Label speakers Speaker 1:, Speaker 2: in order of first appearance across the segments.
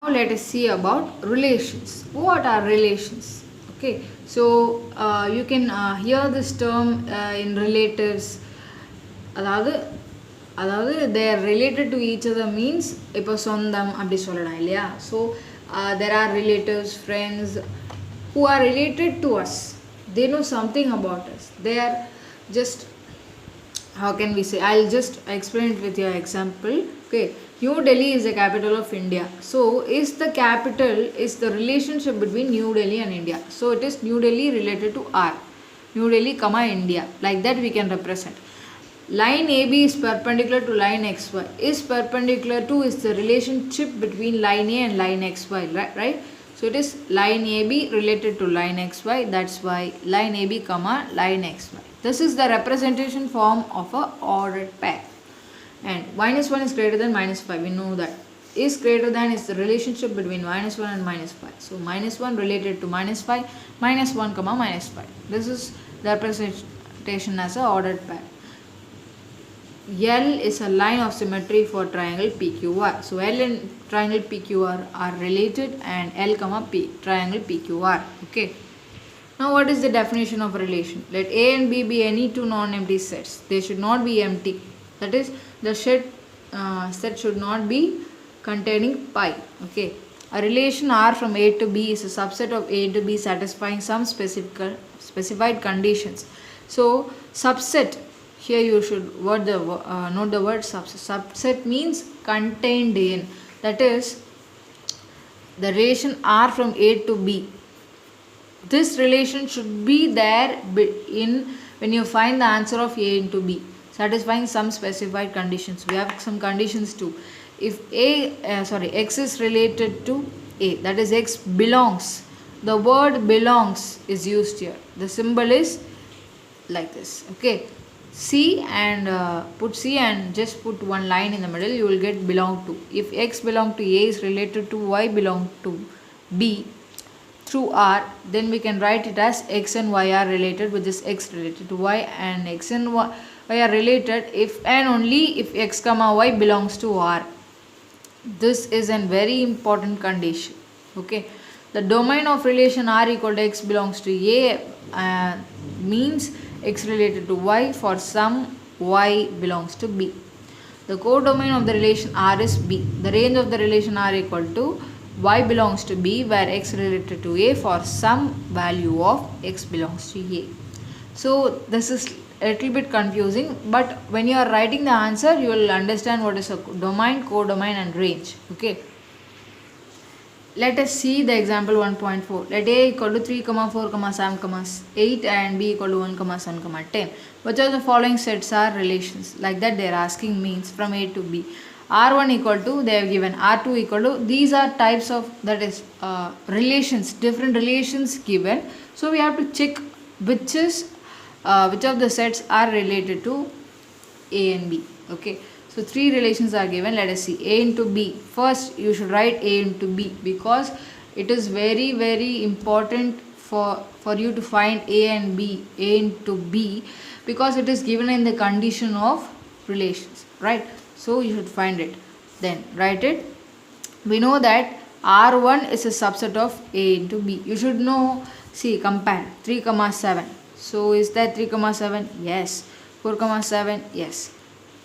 Speaker 1: Now let us see about relations. What are relations? Okay, so you can hear this term in relatives. அதாவது அதாவது they are related to each other means இப்போ சொந்தம் அப்படி சொல்லலாம் இல்லையா. So there are relatives, friends who are related to us. They know something about us. They are just, how can we say, I'll just explain it with your example. Okay, New Delhi is the capital of India. So is the capital is the relationship between New Delhi and India. So it is New Delhi related to R, New Delhi comma India. Like that we can represent. Line AB is perpendicular to line XY. Is perpendicular to is the relationship between line A and line XY, right? So it is line AB related to line XY. That's why line AB comma line XY. This is the representation form of a ordered pair. And minus 1 is greater than minus 5. We know that. Is greater than is the relationship between minus 1 and minus 5. So minus 1 related to minus 5, minus 1 comma minus 5. This is the representation as a ordered pair. L is a line of symmetry for triangle PQR. So L and triangle PQR are related, and L comma P triangle PQR. Okay. Now what is the definition of relation? Let A and B be any two non-empty sets. They should not be empty. That is, the set should not be containing pi. Okay. A relation R from A to B is a subset of A to B satisfying some specified conditions. So subset, here you should note the word subset. Subset means contained in. That is, the relation R from A to B. This relation should be there in when you find the answer of A into B, satisfying some specified conditions. We have some conditions too. If X is related to A, that is X belongs. The word belongs is used here. The symbol is like this. Okay. C and put C and just put one line in the middle, you will get belong to. If X belong to A is related to Y belong to B through R, then we can write it as X and Y are related, which is X related to Y, and X and Y are related if and only if X comma Y belongs to R. This is a very important condition. Okay, the domain of relation R equal to X belongs to A means X related to Y for some Y belongs to B. The codomain of the relation R is B. The range of the relation R equal to Y belongs to B where X related to A for some value of X belongs to A. So this is a little bit confusing, but when you are writing the answer you will understand what is a domain, codomain and range. Okay. Let us see the example 1.4. Let A equal to 3, 4, 7, 8 and B equal to 1, 7, 10. Which of the following sets are relations? Like that they are asking means from A to B. R1 equal to, they have given R2 equal to, these are types of, that is relations, different relations given. So we have to check which of the sets are related to A and B. Okay. So 3 relations are given. Let us see. A into B. First you should write A into B because it is very very important for you to find A and B, A into B, because it is given in the condition of relations, right? So you should find it. Then write it. We know that R1 is a subset of A into B. You should know, see, compare 3, 7. So is that 3, 7? Yes. 4, 7? Yes.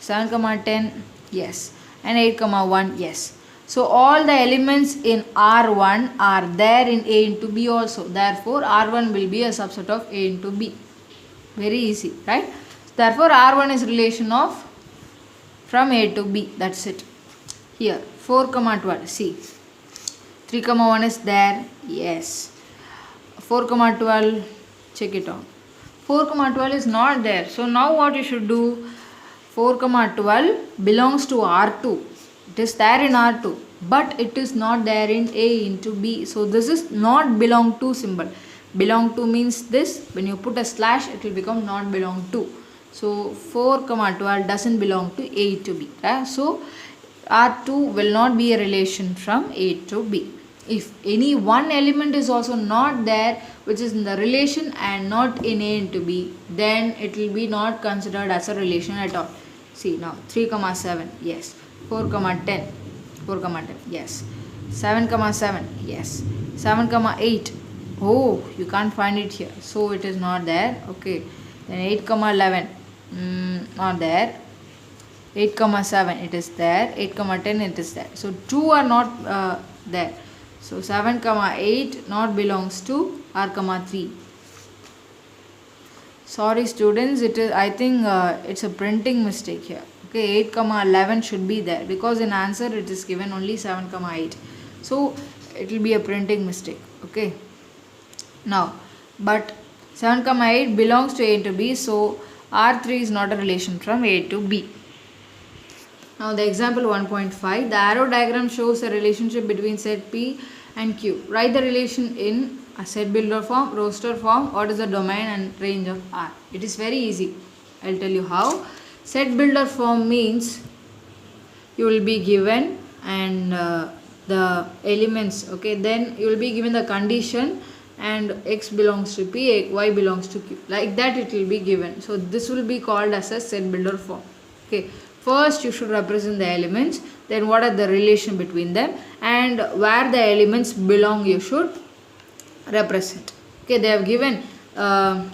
Speaker 1: 7, 10, yes, and 8, 1, yes. So all the elements in R1 are there in A into B also. Therefore R1 will be a subset of A into B. Very easy, right? Therefore R1 is relation of from A to B. That's it. Here 4, 12. See, 3, 1 is there. Yes. 4, 12. Check it out. 4, 12 is not there. So now what you should do? 4, 12 belongs to R2. It is there in R2, but it is not there in A into B. So this is not belong to symbol. Belong to means this. When you put a slash, it will become not belong to. So 4, 12 doesn't belong to A to B. Right? So R2 will not be a relation from A to B. If any one element is also not there, which is in the relation and not in A into B, then it will be not considered as a relation at all. See now 3, 7, yes. 4, 10. 4, 10, yes. 7 comma 7, yes. 7 comma 8, oh, you can't find it here, so it is not there. Okay, then 8 comma 11, not there. 8 comma 7, it is there. 8 comma 10, it is there. So 2 are not there. So 7 comma 8 not belongs to R comma 3. Sorry students, it is, I think it's a printing mistake here. Okay, 8 comma 11 should be there, because in answer it is given only 7 comma 8. So it will be a printing mistake. Okay, now but 7 comma 8 belongs to A to B, so R3 is not a relation from A to B. Now the example 1.5, the arrow diagram shows a relationship between set P and Q. Write the relation in a set builder form, roster form. What is the domain and range of R? It is very easy. I will tell you how. Set builder form means you will be given and the elements, okay, then you will be given the condition and x belongs to P, y belongs to Q. Like that it will be given. So this will be called as a set builder form. Okay. First you should represent the elements, then what are the relation between them, and where the elements belong you should represent. Okay, they have given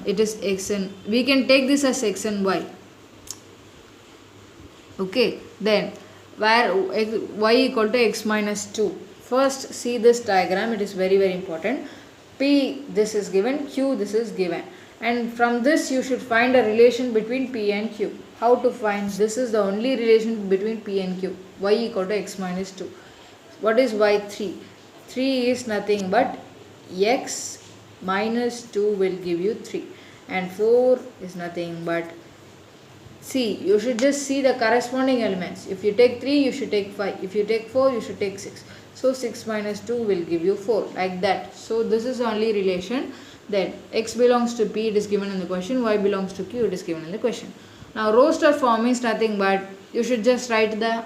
Speaker 1: it is x and we can take this as x and y. Okay, then where y equal to x minus 2. First see this diagram, it is very important. P this is given, Q this is given, and from this you should find a relation between P and Q. How to find? This is the only relation between P and Q. Y equal to x minus 2. What is y? 3. 3 is nothing but x minus 2 will give you 3, and 4 is nothing but, see, you should just see the corresponding elements. If you take 3 you should take 5, if you take 4 you should take 6. So 6 minus 2 will give you 4, like that. So this is the only relation. Then x belongs to P, it is given in the question, y belongs to Q, it is given in the question. Now roster form is nothing but you should just write the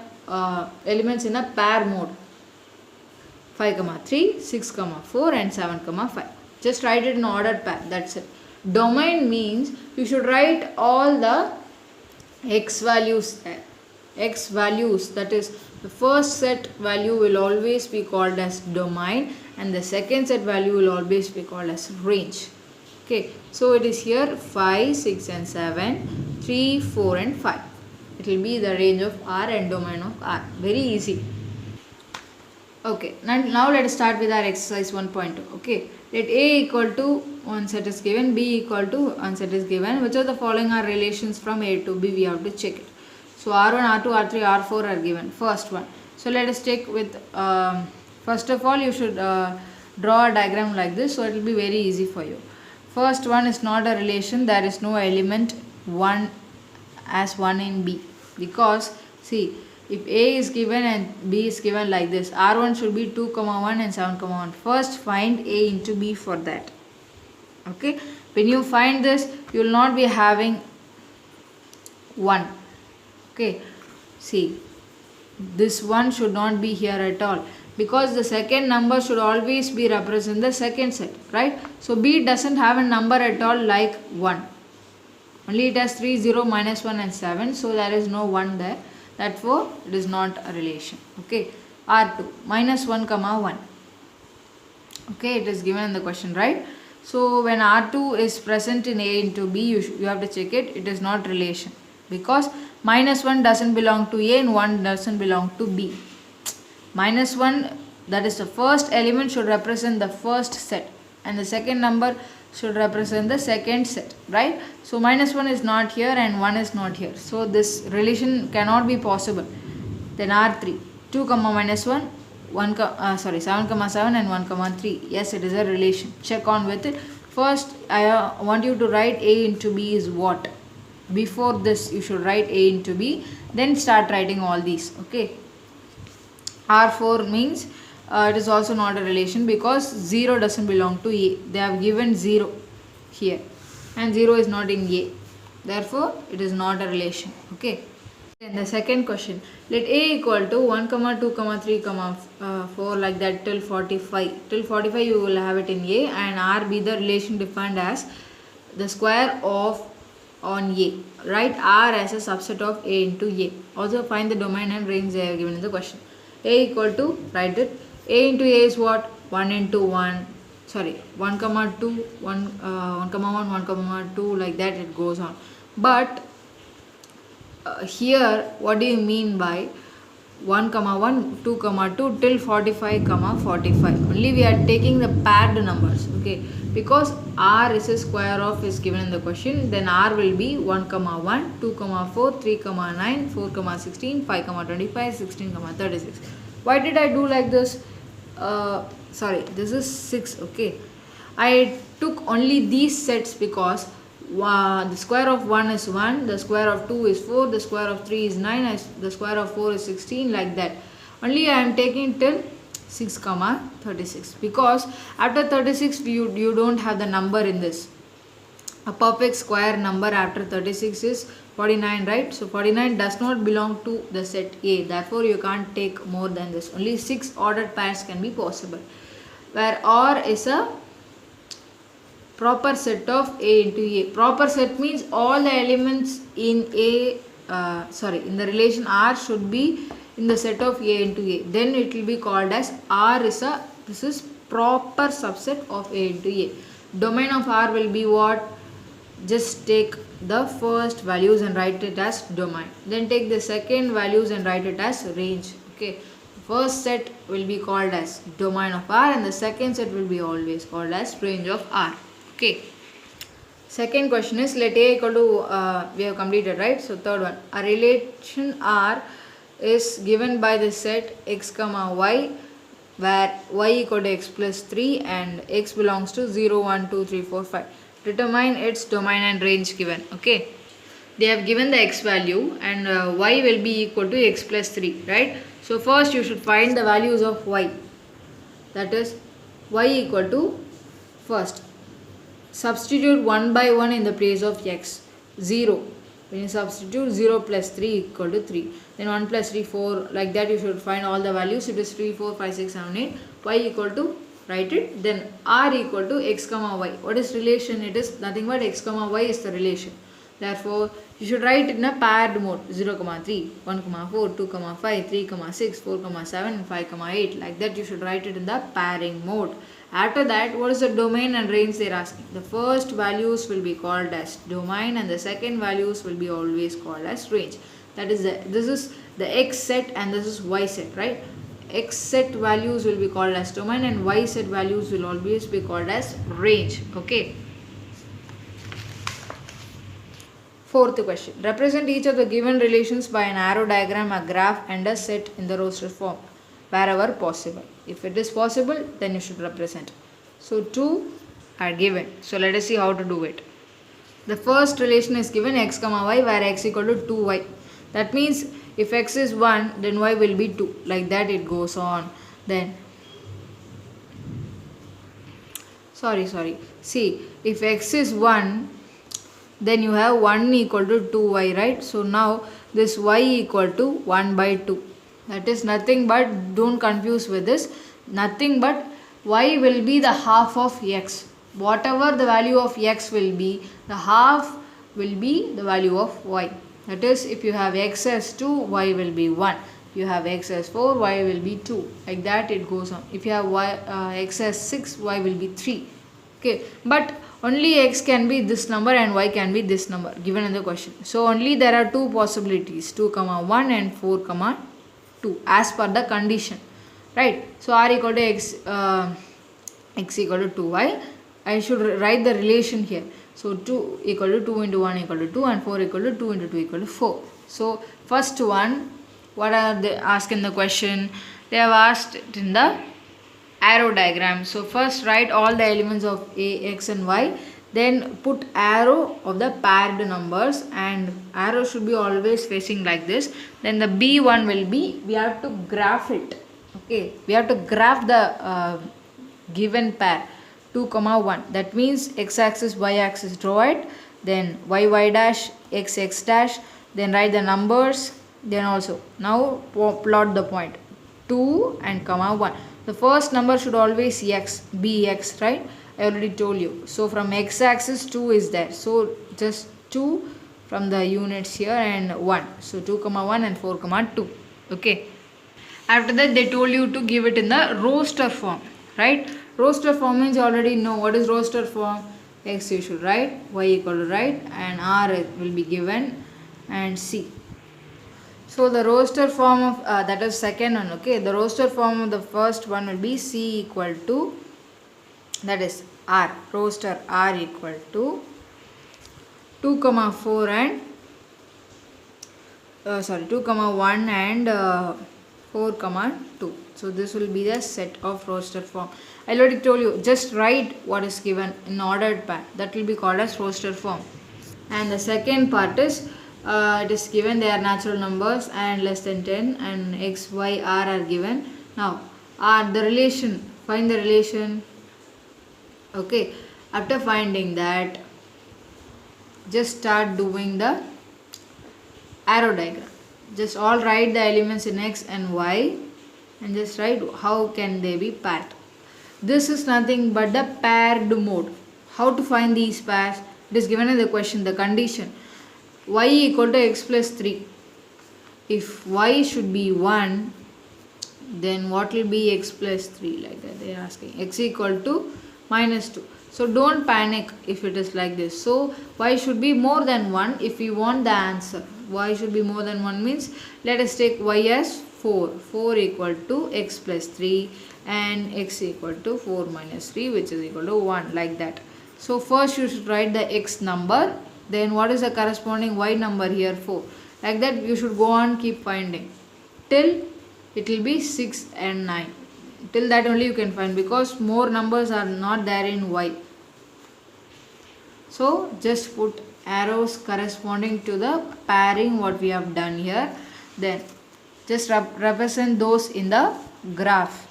Speaker 1: elements in a pair mode. 5 comma 3, 6 comma 4 and 7 comma 5. Just write it in ordered pair, that's it. Domain means you should write all the x values there. X values, that is the first set value will always be called as domain and the second set value will always be called as range. Okay, so it is here 5, 6 and 7, 3, 4 and 5. It will be the range of R and domain of R. Very easy. Okay, now let us start with our exercise 1.2. Okay, let A equal to one set is given, B equal to one set is given. Which of the following are relations from A to B? We have to check it. So R1, R2, R3, R4 are given. First one. So let us check with, first of all you should draw a diagram like this, so it will be very easy for you. First one is not a relation, there is no element 1 as 1 in B, because see, if A is given and B is given like this, R1 should be 2, 1 and 7, 1. First find A into B for that. Okay, when you find this, you will not be having 1. Okay, see, this one should not be here at all, because the second number should always be represent the second set, right? So B doesn't have a number at all like 1. Only it has 3, 0, minus 1 and 7. So there is no 1 there. Therefore, it is not a relation. Okay. R2, minus 1, 1. Okay, it is given in the question, right? So when R2 is present in A into B, you have to check it. It is not relation, because minus 1 doesn't belong to A and 1 doesn't belong to B. Minus 1, that is the first element, should represent the first set, and the second number should represent the second set, right? So minus 1 is not here and 1 is not here, so this relation cannot be possible. Then R3, 2 comma minus 1, 7 comma 7 and 1 comma 3. Yes, it is a relation. Check on with it. First I want you to write A into B is what. Before this you should write A into B, then start writing all these. Okay, R4 means it is also not a relation, because 0 doesn't belong to A. They have given 0 here and 0 is not in A. Therefore, it is not a relation. Okay. Then the second question. Let A equal to 1, 2, 3, 4 like that till 45. Till 45 you will have it in A, and R be the relation defined as the square of on A. Write R as a subset of A into A. Also find the domain and range they have given in the question. A equal to, write it, A into A is what? 1 into 1, sorry, 1 comma 2, 1 comma 1, 1 comma 2, like that it goes on. But here what do you mean by 1 comma 1, 2 comma 2 till 45 comma 45? Only we are taking the paired numbers, okay? Because R is a square of is given in the question, then R will be 1 comma 1, 2 comma 4, 3 comma 9, 4 comma 16, 5 comma 25, 16 comma 36. Why did I do like this? Sorry, this is 6, okay? I took only these sets because the square of 1 is 1, the square of 2 is 4, the square of 3 is 9, the square of 4 is 16, like that. Only I am taking till 6 comma 36, because after 36 you don't have the number in this. A perfect square number after 36 is 49, right? So 49 does not belong to the set A, therefore you can't take more than this. Only 6 ordered pairs can be possible, where R is a proper set of A into A. Proper set means all the elements in in the relation R should be in the set of A into A. Then it will be called as R is a, this is proper subset of A into A. Domain of R will be what? Just take the first values and write it as domain. Then take the second values and write it as range. Okay. First set will be called as domain of R and the second set will be always called as range of R. Okay. Second question is, let A equal to, we have completed, right? So third one, a relation R is given by the set x comma y, where y equal to x plus 3 and x belongs to 0, 1, 2, 3, 4, 5. Determine its domain and range given. Okay. They have given the x value and y will be equal to x plus 3, right? So first you should find the values of y. That is y equal to, first substitute 1 by 1 in the place of x. 0. When you substitute 0 plus 3 equal to 3. Then 1 plus 3, 4. Like that you should find all the values. It is 3, 4, 5, 6, 7, 8. Y equal to, write it. Then R equal to x comma y. What is relation? It is nothing but x comma y is the relation. Therefore, you should write it in a paired mode. 0, 3, 1, 4, 2, 5, 3, 6, 4, 7, and 5, 8. Like that you should write it in the pairing mode. After that, what is the domain and range they are asking? The first values will be called as domain and the second values will be always called as range. That is, this is the x set and this is y set, right? X set values will be called as domain and y set values will always be called as range. Okay. Fourth question. Represent each of the given relations by an arrow diagram, a graph and a set in the roster form wherever possible. If it is possible, then you should represent. So 2 are given. So let us see how to do it. The first relation is given x comma y, where x equal to 2y. That means if x is 1, then y will be 2. Like that it goes on. Then see, if x is 1, then you have 1 equal to 2y, right? So now this y equal to 1 by 2. That is nothing but, don't confuse with this, nothing but y will be the half of x. Whatever the value of x will be, the half will be the value of y. That is, if you have x as 2, y will be 1. If you have x as 4, y will be 2. Like that it goes on. If you have x as 6, y will be 3. Okay, but only x can be this number and y can be this number given in the question. So only there are two possibilities, 2 comma 1 and 4 comma 2 as per the condition, right? So r equal to x equal to 2y. I should write the relation here. So 2 equal to 2 into 1 equal to 2 and 4 equal to 2 into 2 equal to 4. So first one, what are they asked in the question? They have asked it in the arrow diagram. So first write all the elements of a, x and y. Then put arrow of the paired numbers and arrow should be always facing like this. Then the B1 will be, we have to graph it. Okay, we have to graph the given pair 2 comma 1. That means x axis, y axis, draw it. Then y dash, x dash. Then write the numbers. Then also now plot the point 2 and comma 1. The first number should always be x, right? I already told you. So from x axis 2 is there. So just 2 from the units here and 1. So 2 comma 1 and 4 comma 2. Okay. After that, they told you to give it in the roster form, right? Roster form means you already know what is roster form. X you should write, y equal to write, and r will be given, and c. So the roster form of that is second one. Okay, the roster form of the first one will be c equal to, that is r, roster r equal to 2 comma 4 and 2 comma 1 and 4 comma 2. So this will be the set of roster form. I already told you, just write what is given in ordered pattern. That will be called as roster form. And the second part is it is given they are natural numbers and less than 10, and x, y, r are given. Now the relation, find the relation. Okay, after finding that, just start doing the arrow diagram. Just all write the elements in x and y and just write how can they be paired. This is nothing but the paired mode. How to find these pairs? It is given in the question, the condition. Y equal to x plus 3. If y should be 1, then what will be x plus 3? Like that they are asking. X equal to minus 2. So don't panic if it is like this. So y should be more than 1 if you want the answer. Y should be more than 1 means, let us take y as 4. 4 equal to x plus 3 and x equal to 4 minus 3, which is equal to 1, like that. So first you should write the x number, then what is the corresponding y number here, 4. Like that you should go on keep finding till it will be 6 and 9. Till that only you can find, because more numbers are not there in y. So just put arrows corresponding to the pairing what we have done here. Then just represent those in the graph.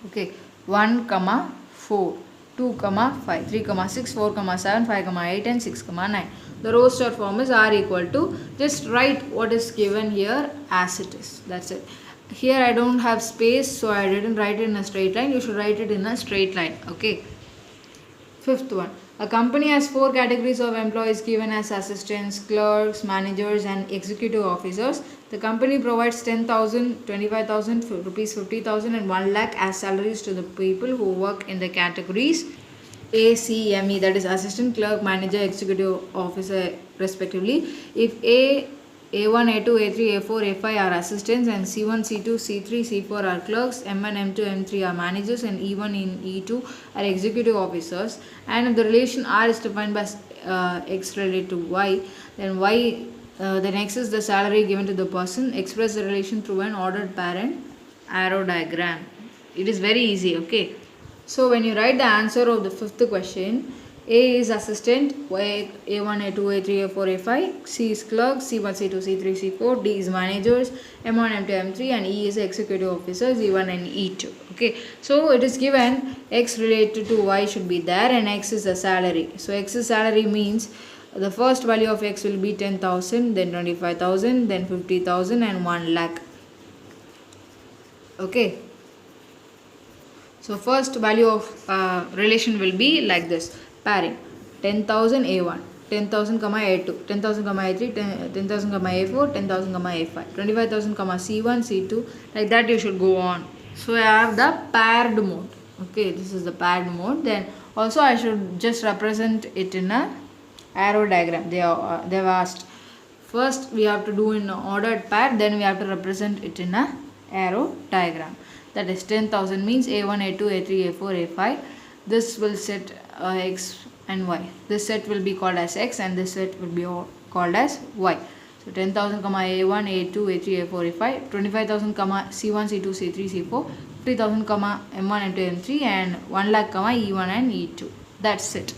Speaker 1: Okay, 1 comma 4, 2 comma 5, 3 comma 6, 4 comma 7, 5 comma 8 and 6 comma 9. The roster form is r equal to, just write what is given here as it is. That's it. Here I don't have space, so I didn't write it in a straight line. You should write it in a straight line. Okay. Fifth one. A company has 4 categories of employees given as assistants, clerks, managers and executive officers. The company provides 10,000, 25,000 rupees, 50,000 and 1 lakh as salaries to the people who work in the categories A, C, M, E, that is assistant, clerk, manager, executive officer respectively. If A1, A2, A3, A4, A5 are assistants and C1, C2, C3, C4 are clerks, M1, M2, M3 are managers and E1 and E2 are executive officers, and if the relation R is defined by X related to Y, then Y, then X is the salary given to the person. Express the relation through an ordered parent arrow diagram. It is very easy, okay. So when you write the answer of the fifth question, A is assistant, A1, A2, A3, A4, A5, C is clerk, C1, C2, C3, C4, D is managers, M1, M2, M3 and E is executive officers, E1 and E2. Okay, so it is given X related to Y should be there and X is the salary. So X's salary means the first value of X will be 10,000, then 25,000, then 50,000 and 1 lakh. Okay. So first value of relation will be like this. Pairing 10,000 A1, 10,000 comma A2, 10,000 comma A3, 10,000 comma A4, 10,000 comma A5, 25,000 comma C1, C2, like that you should go on. So I have the paired mode. Okay, this is the paired mode. Then also I should just represent it in a arrow diagram. They've asked. First we have to do in ordered pair, then we have to represent it in a arrow diagram. That is 10,000 means A1, A2, A3, A4, A5. This will set X and Y. This set will be called as X and this set will be called as Y. So 10,000 comma A1, A2, A3, A4, A5, 25,000 comma C1, C2, C3, C4, 50,000 comma M1, M2, M3 and 1 lakh comma E1 and E2. That's it.